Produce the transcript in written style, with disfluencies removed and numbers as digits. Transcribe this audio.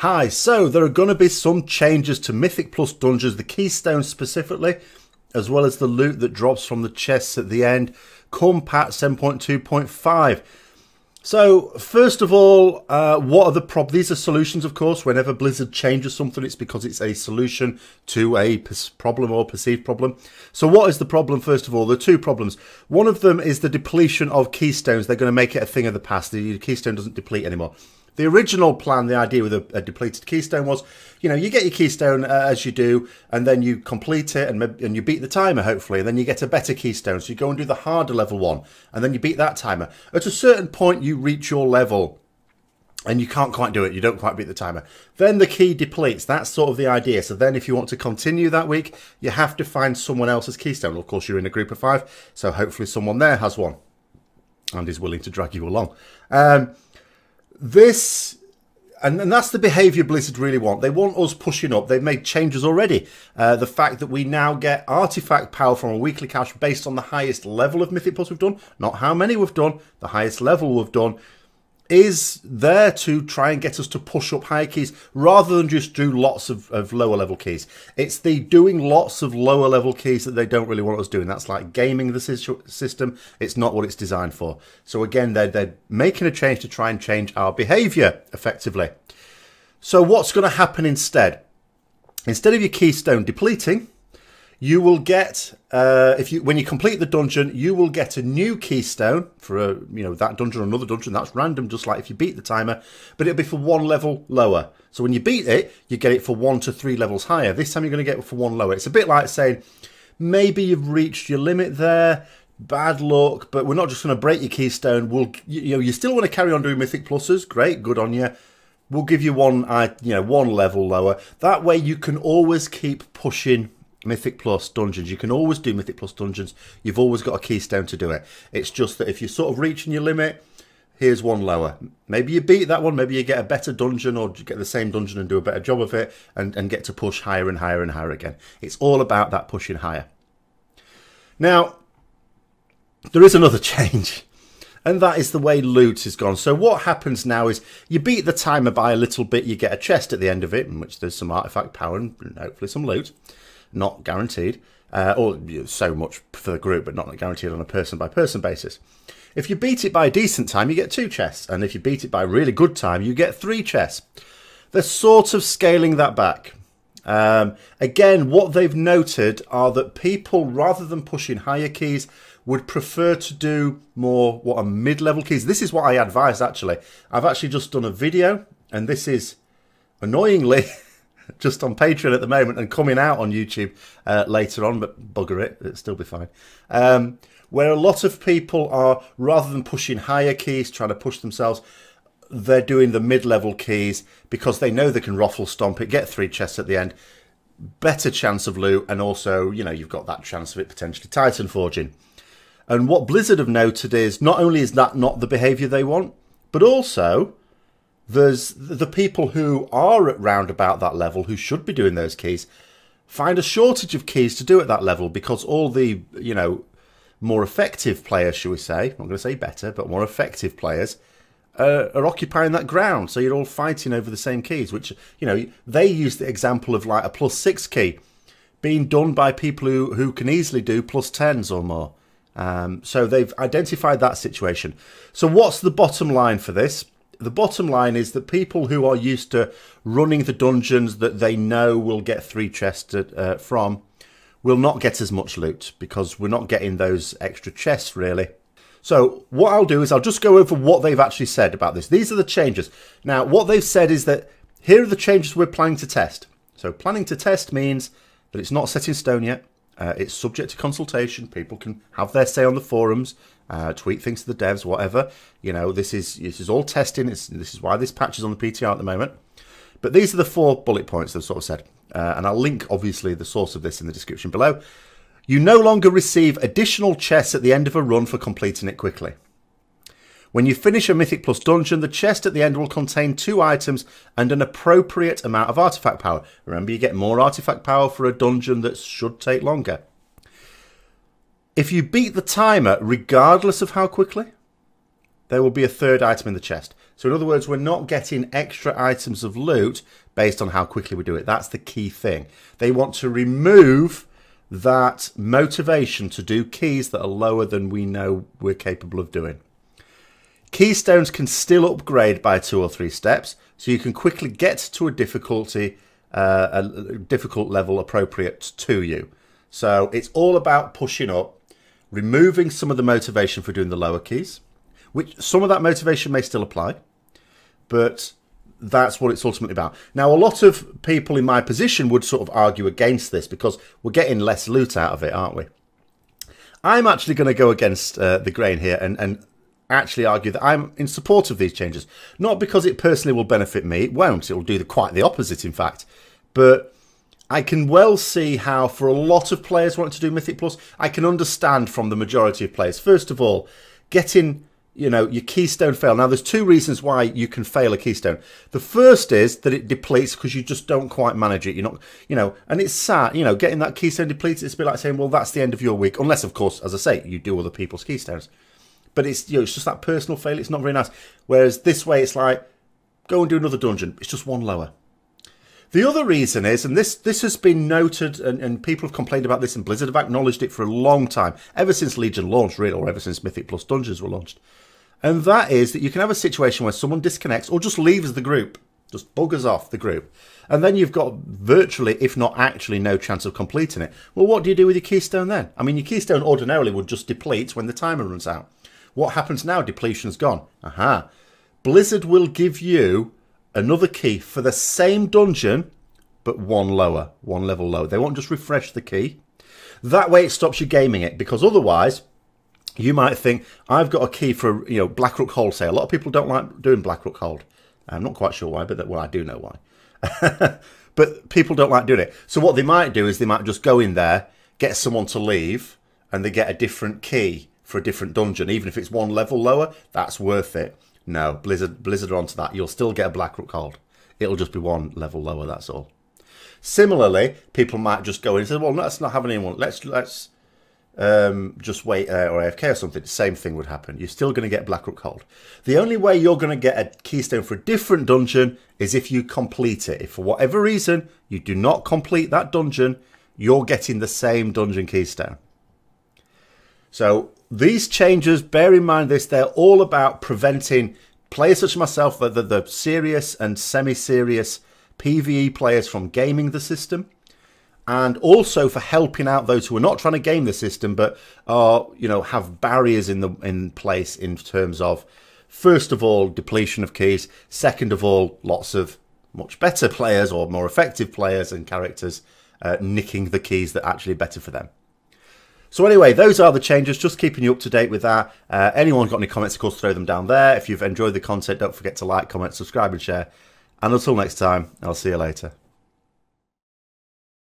Hi, so there are going to be some changes to Mythic Plus dungeons, the keystones specifically, as well as the loot that drops from the chests at the end, come patch 7.2.5. So, first of all, what are the problems? These are solutions, of course. Whenever Blizzard changes something, it's because it's a solution to a problem or perceived problem. So what is the problem, first of all? There are two problems. One of them is the depletion of keystones. They're going to make it a thing of the past. The keystone doesn't deplete anymore. The original plan, the idea with a depleted keystone was, you know, you get your keystone as you do, and then you complete it, and you beat the timer, hopefully, and then you get a better keystone. So you go and do the harder level one, and then you beat that timer. At a certain point, you reach your level, and you can't quite do it. You don't quite beat the timer. Then the key depletes. That's sort of the idea. So then if you want to continue that week, you have to find someone else's keystone. Of course, you're in a group of 5, so hopefully someone there has one and is willing to drag you along. And that's the behaviour Blizzard really want. They want us pushing up. They've made changes already. The fact that we now get artifact power from a weekly cache based on the highest level of Mythic Plus we've done, not how many we've done, the highest level we've done, is there to try and get us to push up higher keys rather than just do lots of lower level keys. It's the doing lots of lower level keys that they don't really want us doing. That's like gaming the system. It's not what it's designed for. So again, they're making a change to try and change our behaviour effectively. So what's going to happen instead? Instead of your keystone depleting, you will get, when you complete the dungeon, you will get a new keystone for that dungeon or another dungeon. That's random, just like if you beat the timer, but it'll be for 1 level lower. So when you beat it, you get it for 1 to 3 levels higher. This time you're going to get it for 1 lower. It's a bit like saying, maybe you've reached your limit there, bad luck, but we're not just going to break your keystone. You still want to carry on doing Mythic Pluses. Great, good on you. We'll give you one level lower. That way you can always keep pushing Mythic Plus dungeons. You can always do Mythic Plus dungeons. You've always got a keystone to do it. It's just that if you're sort of reaching your limit, here's 1 lower. Maybe you beat that one. Maybe you get a better dungeon, or you get the same dungeon and do a better job of it and get to push higher and higher and higher again. It's all about that pushing higher. Now, there is another change, and that is the way loot is gone. So what happens now is you beat the timer by a little bit. You get a chest at the end of it, in which there's some artifact power and hopefully some loot. Not guaranteed, or so much for the group, but not guaranteed on a person-by-person basis. If you beat it by a decent time, you get 2 chests, and if you beat it by a really good time, you get 3 chests. They're sort of scaling that back. Again, what they've noted are that people, rather than pushing higher keys, would prefer to do more mid-level keys. This is what I advise, actually. I've actually just done a video, and this is annoyingly just on Patreon at the moment and coming out on YouTube later on, but bugger it, it'll still be fine. Where a lot of people are, rather than pushing higher keys, trying to push themselves, they're doing the mid-level keys because they know they can ruffle stomp it, get 3 chests at the end, better chance of loot, and also, you've got that chance of it potentially Titan forging. And what Blizzard have noted is, not only is that not the behaviour they want, but also there's the people who are at round about that level, who should be doing those keys, find a shortage of keys to do at that level because all the, more effective players, shall we say, I'm not going to say better, but more effective players are occupying that ground. So you're all fighting over the same keys, which, they use the example of like a +6 key being done by people who can easily do +10s or more. So they've identified that situation. So what's the bottom line for this? The bottom line is that people who are used to running the dungeons that they know will get 3 chests from will not get as much loot because we're not getting those extra chests really. So what I'll do is I'll just go over what they've actually said about this. These are the changes. Now, what they've said is that here are the changes we're planning to test. So planning to test means that it's not set in stone yet. It's subject to consultation. People can have their say on the forums, tweet things to the devs, whatever. This is all testing. This is why this patch is on the PTR at the moment. But these are the 4 bullet points they've sort of said. And I'll link, obviously, the source of this in the description below. You no longer receive additional chests at the end of a run for completing it quickly. When you finish a Mythic Plus dungeon, the chest at the end will contain 2 items and an appropriate amount of artifact power. Remember, you get more artifact power for a dungeon that should take longer. If you beat the timer, regardless of how quickly, there will be a third item in the chest. So in other words, we're not getting extra items of loot based on how quickly we do it. That's the key thing. They want to remove that motivation to do keys that are lower than we know we're capable of doing. Keystones can still upgrade by 2 or 3 steps, so you can quickly get to a difficulty, a difficult level appropriate to you. So it's all about pushing up, removing some of the motivation for doing the lower keys, which some of that motivation may still apply, but that's what it's ultimately about. Now, a lot of people in my position would sort of argue against this because we're getting less loot out of it, aren't we? I'm actually going to go against the grain here and actually argue that I'm in support of these changes. Not because it personally will benefit me. It won't. It will do quite the opposite, in fact. But I can well see how, for a lot of players wanting to do Mythic Plus, I can understand from the majority of players. First of all, getting, you know, your keystone fail. Now, there's 2 reasons why you can fail a keystone. The first is that it depletes because you just don't quite manage it. You're not, you know, and it's sad, you know, getting that keystone depleted. It's a bit like saying, well, that's the end of your week. Unless, of course, as I say, you do other people's keystones. But it's, you know, it's just that personal fail. It's not very nice. Whereas this way, it's like, go and do another dungeon. It's just 1 lower. The other reason is, and this has been noted, and people have complained about this, and Blizzard have acknowledged it for a long time, ever since Legion launched, really, or ever since Mythic Plus Dungeons were launched. And that is that you can have a situation where someone disconnects or just leaves the group, just buggers off the group. And then you've got virtually, if not actually, no chance of completing it. Well, what do you do with your keystone then? I mean, your keystone ordinarily would just deplete when the timer runs out. What happens now? Depletion's gone. Aha. Blizzard will give you another key for the same dungeon, but 1 lower, 1 level lower. They won't just refresh the key. That way it stops you gaming it, because otherwise you might think, I've got a key for, you know, Blackrook Hold, say. A lot of people don't like doing Blackrook Hold. I'm not quite sure why, but well, I do know why. But people don't like doing it. So what they might do is they might just go in there, get someone to leave, and they get a different key for a different dungeon. Even if it's 1 level lower, that's worth it. No, Blizzard are onto that. You'll still get a Blackrook Hold. It'll just be 1 level lower, that's all. Similarly, people might just go in and say, well, let's not have anyone. Let's just wait or AFK or something. The same thing would happen. You're still going to get Blackrook Hold. The only way you're going to get a keystone for a different dungeon is if you complete it. If for whatever reason you do not complete that dungeon, you're getting the same dungeon keystone. So these changes, bear in mind this, they're all about preventing players such as myself, the serious and semi-serious PvE players, from gaming the system, and also for helping out those who are not trying to game the system but are, you know, have barriers in place in terms of, first of all, depletion of keys, second of all, lots of much better players or more effective players and characters nicking the keys that are actually better for them. So anyway, those are the changes, just keeping you up to date with that. Anyone got any comments, of course, throw them down there. If you've enjoyed the content, don't forget to like, comment, subscribe and share. And until next time, I'll see you later.